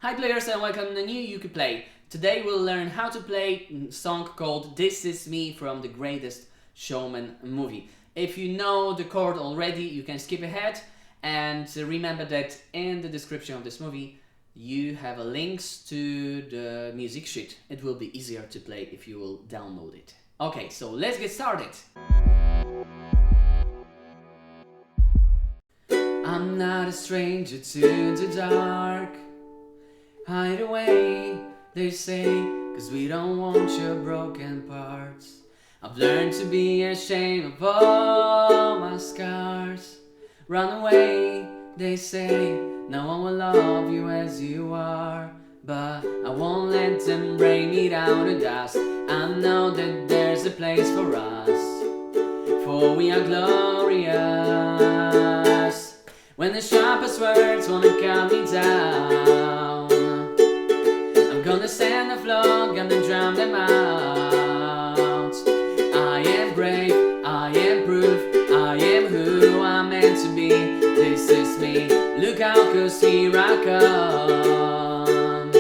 Hi players and welcome to the new UKUPLAY. Today we'll learn how to play a song called This Is Me from The Greatest Showman movie. If you know the chord already, you can skip ahead, and remember that in the description of this movie you have links to the music sheet. It will be easier to play if you will download it. Okay, so let's get started. I'm not a stranger to the dark. Hide away, they say, 'cause we don't want your broken parts. I've learned to be ashamed of all my scars. Run away, they say, no one will love you as you are. But I won't let them bring me down to dust. I know that there's a place for us, for we are glorious. When the sharpest words wanna cut me down, I'm gonna stand the floor, gonna drown them out. I am brave, I am proof, I am who I'm meant to be. This is me, look out, 'cause here I come.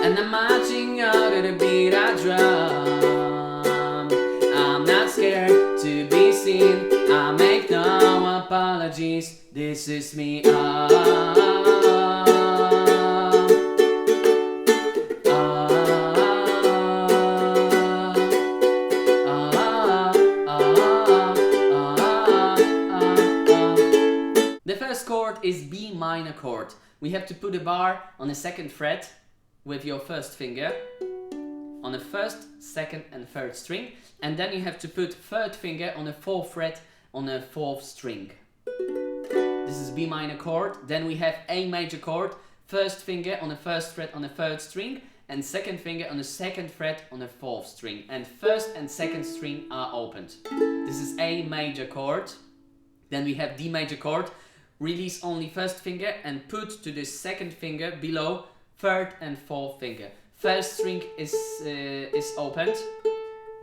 And I'm marching out to the beat I drum. I'm not scared to be seen, I make no apologies. This is me, The first chord is B minor chord. We have to put a bar on the second fret with your first finger on the first, second and third string, and then you have to put third finger on the fourth fret on the fourth string. This is B minor chord. Then we have A major chord, first finger on the first fret on the third string and second finger on the second fret on the fourth string, and first and second string are opened. This is A major chord. Then we have D major chord. Release only first finger and put to the second finger below third and fourth finger. First string is opened,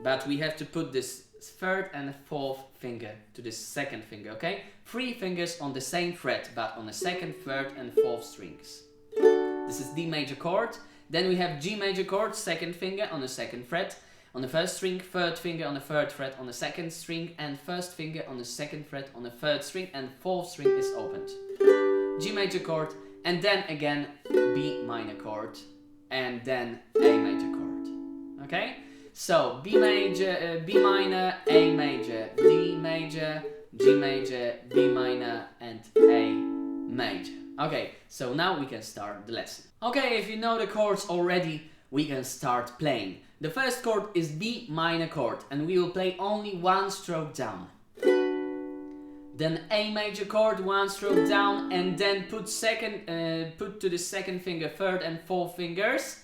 but we have to put this third and fourth finger to the second finger, okay? 3 fingers on the same fret, but on the second, third and fourth strings. This is D major chord. Then we have G major chord, second finger on the second fret on the first string, third finger on the third fret on the second string, and first finger on the second fret on the third string, and fourth string is opened. G major chord, and then again B minor chord, and then A major chord. Okay? So B major, B minor, A major, D major, G major, B minor, and A major. Okay, so now we can start the lesson. Okay, if you know the chords already, we can start playing. The first chord is B minor chord, and we will play only one stroke down. Then A major chord, one stroke down, and then put to the second finger third and fourth fingers.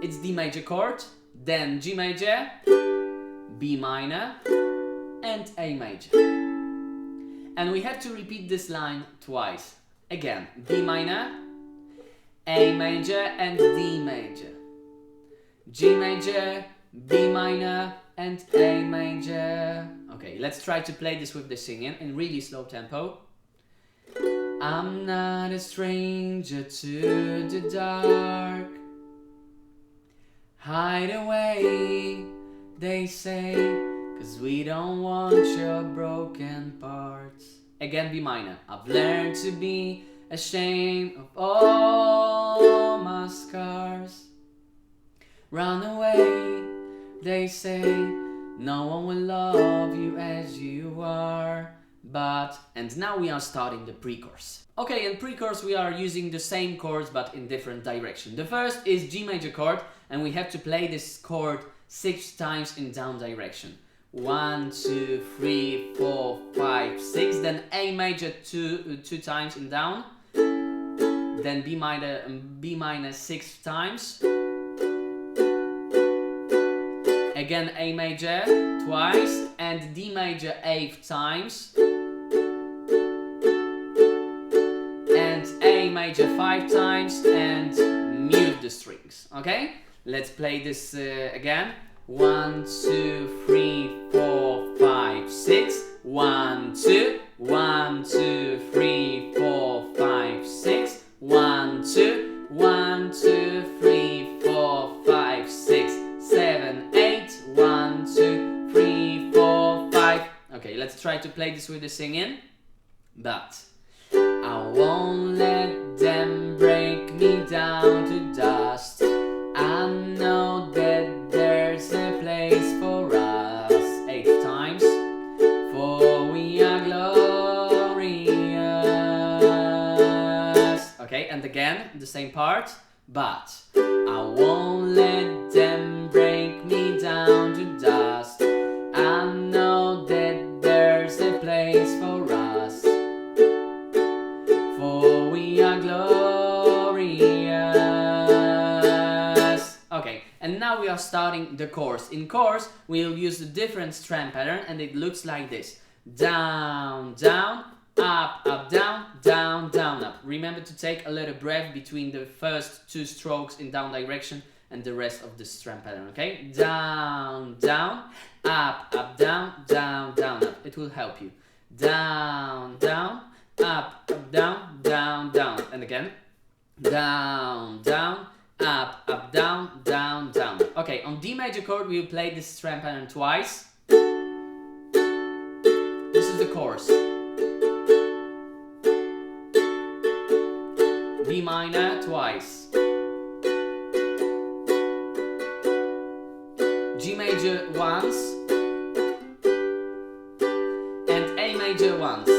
It's D major chord. Then G major, B minor, and A major. And we have to repeat this line twice. Again, B minor, A major, and D major. G major, B minor, and A major. Okay, let's try to play this with the singing in really slow tempo. I'm not a stranger to the dark. Hide away, they say, 'cause we don't want your broken parts. Again, B minor. I've learned to be ashamed of all my scars. Run away, they say, no one will love you as you are. But, and now we are starting the pre-chorus. Okay, in pre-chorus we are using the same chords but in different direction. The first is G major chord, and we have to play this chord 6 times in down direction. 1, 2, 3, 4, 5, 6. Then A major two times in down. Then B minor 6 times. Again A major twice, and D major 8 times. And A major 5 times, and mute the strings. Okay? Let's play this again. 1, 2, 3, 4, 5, 6. 1, 2, 1, 2, 3, 4, 5, 6. 1, 2, 1. play this with the singing. But I won't let them break me down to dust. I know that there's a place for us. 8 times. For we are glorious. Okay, and again, the same part. But I won't let them break me down to dust. I know that there's a place for us. For we are glorious. Okay, and now we are starting the chorus. In chorus, we'll use a different strum pattern, and it looks like this. Down, down, up, up, down, down, down, up. Remember to take a little breath between the first 2 strokes in down direction and the rest of the strum pattern, okay? Down, down, up, up, down, down, down, up. It will help you. Down, down, up, down, down, down. And again. Down, down, up, down, down, down. Okay, on D major chord we will play this strum pattern twice. This is the chorus. B minor twice. G major once. And A major once.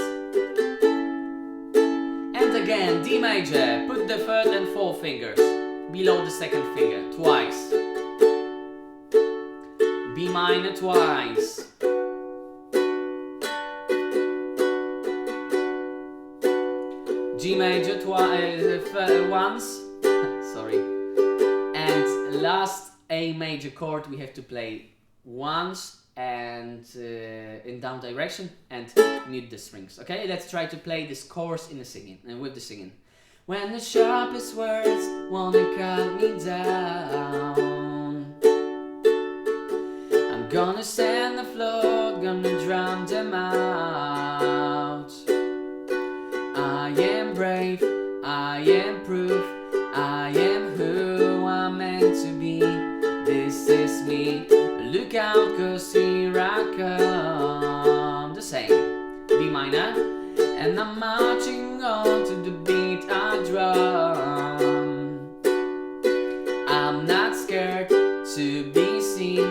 And again, D major. Put the 3rd and 4th fingers below the 2nd finger twice. B minor twice. G major once. Sorry. And last A major chord we have to play once and in down direction and mute the strings. Okay, let's try to play this chorus in the singing and with the singing. When the sharpest words wanna cut me down, I'm gonna send the float, gonna drown them out. I am brave, I am proof, I am who I'm meant to be. This is me, look out, cause here I come. The same, B minor. And I'm marching on to the beat I drum. I'm not scared to be seen,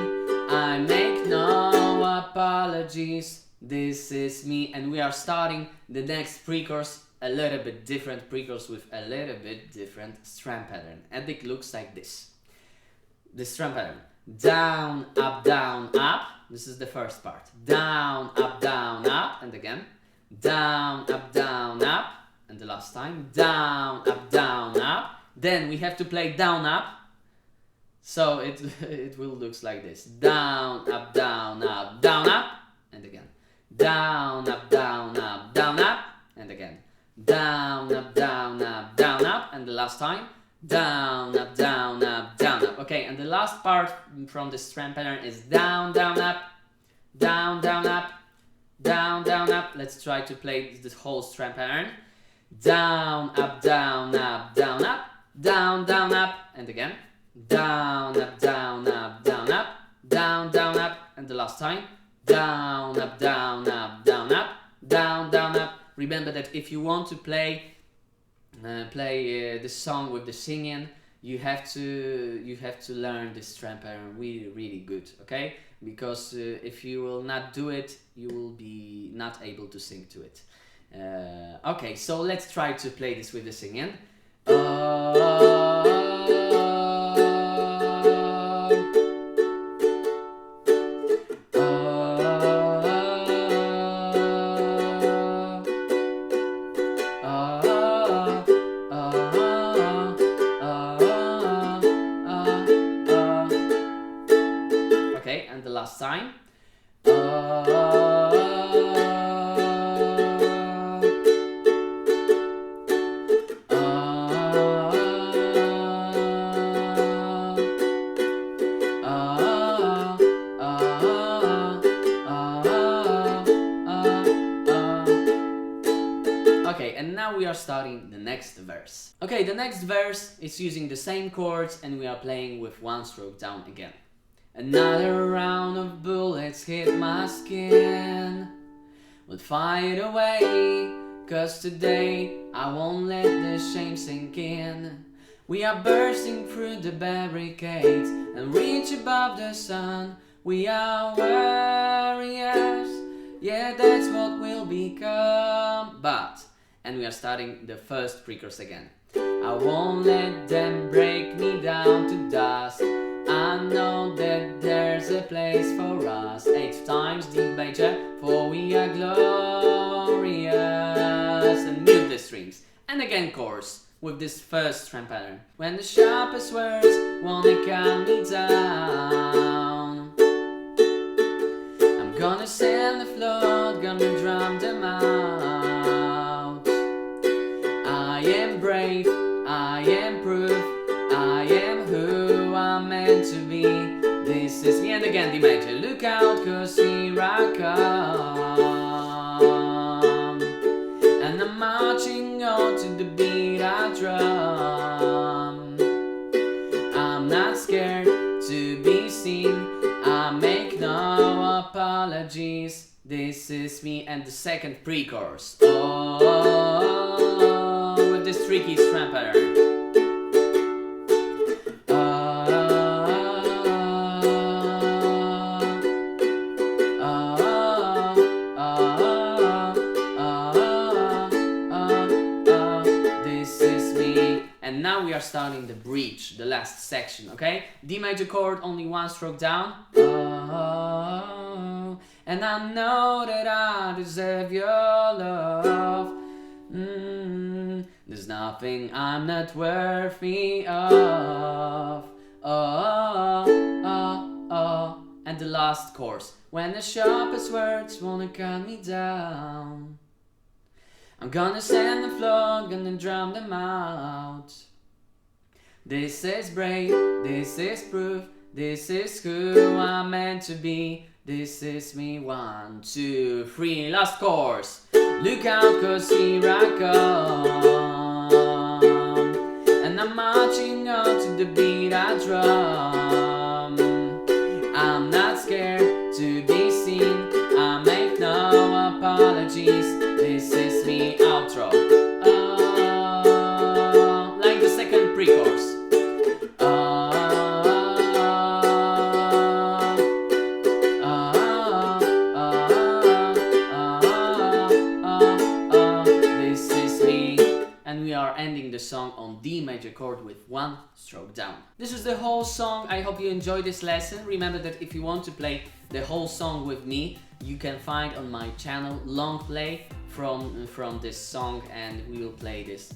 I make no apologies. This is me, and we are starting the next pre-chorus a little bit different pre-chorus with a little bit different strum pattern, and it looks like this. The strum pattern: down, up, this is the first part. Down, up, and again. Down, up, and the last time. Down, up, then we have to play down, up. So it will looks like this. Down, up, down, up, and again. Down, up, and again. Down, up, and the last time. Down, up, Okay, and the last part from the strum pattern is down, up, down, up, down, up. Let's try to play this whole strum pattern. Down, up, down, up, down, and again. Down, up, down, up, and the last time. Down, up, down, up. Remember that if you want to play the song with the singing, you have to learn this strum pattern really good, okay? Because if you will not do it, you will be not able to sing to it. Okay, so let's try to play this with the singing. Okay, and the last time. Okay, and now we are starting the next verse. Okay, the next verse is using the same chords and we are playing with one stroke down again. Another round of bullets hit my skin. we'll fight away. 'Cause today I won't let the shame sink in. We are bursting through the barricades and reach above the sun. We are warriors, yeah, that's what we'll become. And we are starting the first pre-chorus again. I won't let them break me down to dust. I know that there's a place for us. 8 times D major, for we are glorious. And mute the strings. And again chorus with this first strum pattern. When the sharpest words wanna calm me down, I'm gonna send the flood, gonna drown them out. I am brave, I am proof, I am who I'm meant to be. This is me. And again D major. Look out, 'cause here I come. And I'm marching on to the beat I drum. I'm not scared to be seen, I make no apologies. This is me. And the second pre-chorus. Oh, with this tricky strum pattern. And now we are starting the bridge, the last section, okay? D major chord, only 1 stroke down. Oh, and I know that I deserve your love. There's nothing I'm not worthy of. And the last chorus. When the sharpest words wanna cut me down, I'm gonna send the flood, gonna drown them out. This is brave, this is proof, this is who I'm meant to be. This is me. 1, 2, 3, last chorus. Look out, 'cause here I come. And I'm marching on to the beat I drum. I'm not scared to be seen, I make no apologies. This is me. Outro. Like the second pre-chorus. This is me. And we are ending the song on D major chord with 1 stroke down. This is the whole song. I hope you enjoyed this lesson. Remember that if you want to play the whole song with me, you can find on my channel long play from this song, and we will play this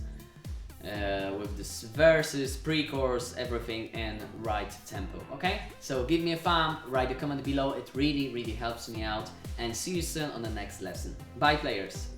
with this verses, pre-chorus, everything in right tempo, okay? So give me a thumb, write a comment below, it really helps me out, and see you soon on the next lesson. Bye players!